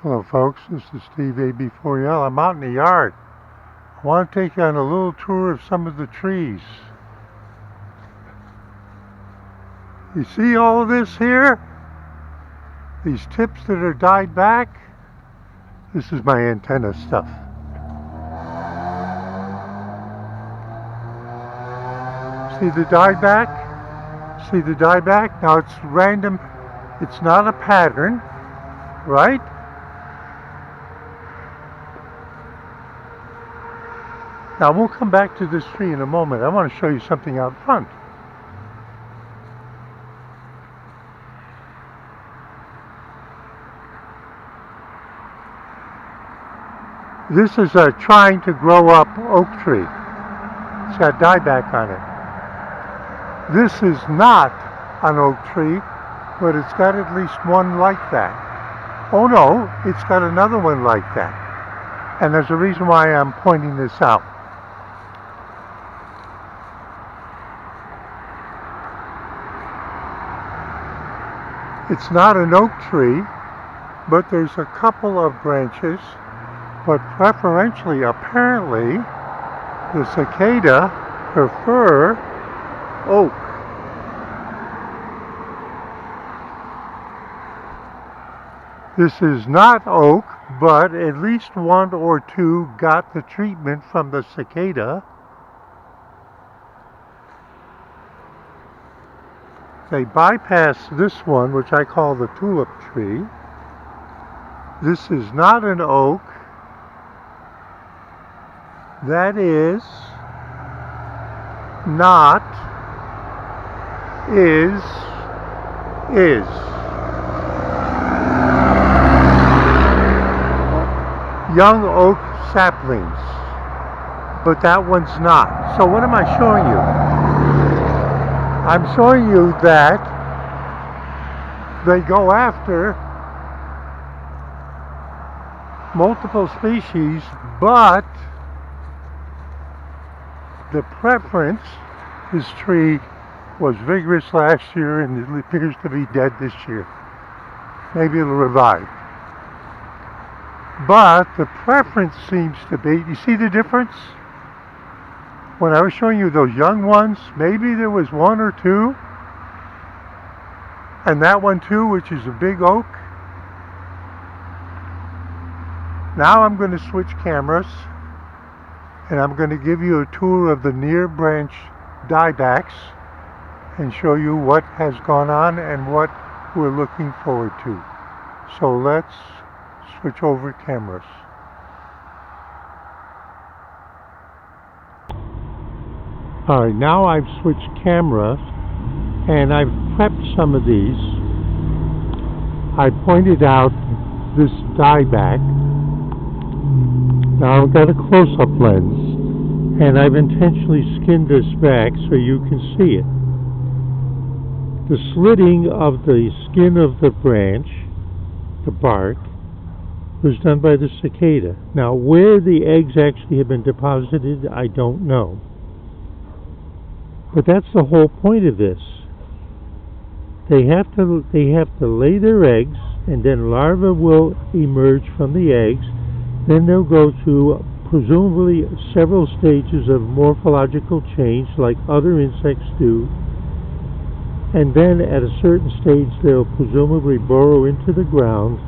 Hello folks, this is Steve AB4L. I'm out in the yard. I want to take you on a little tour of some of the trees. You see all of this here? These tips that are dyed back? This is my antenna stuff. See the dye back? See the dye back? Now it's random. It's not a pattern, right? Now we'll come back to this tree in a moment. I want to show you something out front. This is a trying to grow up oak tree. It's got dieback on it. This is not an oak tree, but it's got at least one like that. Oh no, it's got another one like that. And there's a reason why I'm pointing this out. It's not an oak tree, but there's a couple of branches, but preferentially, apparently, the cicada prefer oak. This is not oak, but at least one or two got the treatment from the cicada. They bypass this one, which I call the tulip tree. This is not an oak. That is not is young oak saplings, but that one's not. So what am I showing you? I'm showing you that they go after multiple species, but the preference, this tree was vigorous last year and it appears to be dead this year. Maybe it'll revive. But the preference seems to be, you see the difference? When I was showing you those young ones, maybe there was one or two, and that one too, which is a big oak. Now I'm going to switch cameras, and I'm going to give you a tour of the near branch diebacks and show you what has gone on and what we're looking forward to. So let's switch over cameras. Alright, now I've switched cameras and I've prepped some of these. I pointed out this dieback. Now I've got a close-up lens and I've intentionally skinned this back so you can see it. The slitting of the skin of the branch, the bark, was done by the cicada. Now where the eggs actually have been deposited, I don't know. But that's the whole point of this. They have to lay their eggs, and then larvae will emerge from the eggs. Then they'll go through presumably several stages of morphological change like other insects do. And then at a certain stage they'll presumably burrow into the ground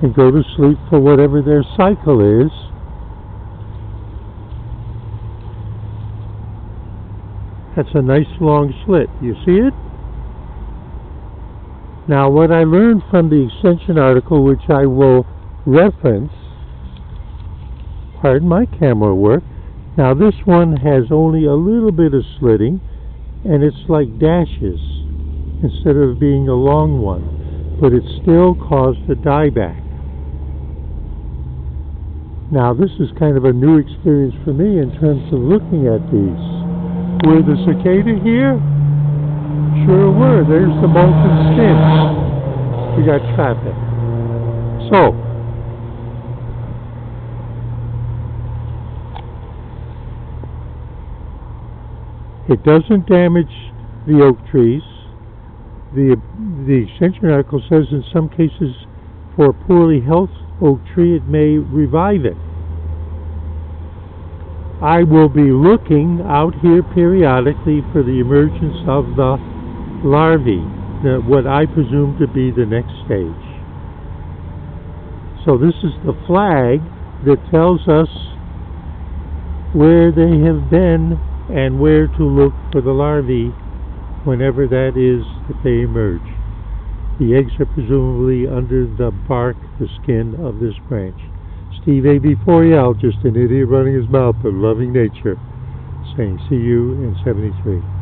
and go to sleep for whatever their cycle is. That's a nice long slit. You see it? Now what I learned from the extension article, which I will reference, pardon my camera work, now this one has only a little bit of slitting and it's like dashes instead of being a long one, but it still caused a dieback. Now this is kind of a new experience for me in terms of looking at these. Were the cicada here? Sure were. There's the molten skins. We got traffic. So, it doesn't damage the oak trees. The extension article says in some cases for a poorly healthy oak tree, it may revive it. I will be looking out here periodically for the emergence of the larvae, what I presume to be the next stage. So this is the flag that tells us where they have been and where to look for the larvae whenever that is that they emerge. The eggs are presumably under the bark, the skin of this branch. Steve AB4L, just an idiot running his mouth but loving nature, saying see you in 73.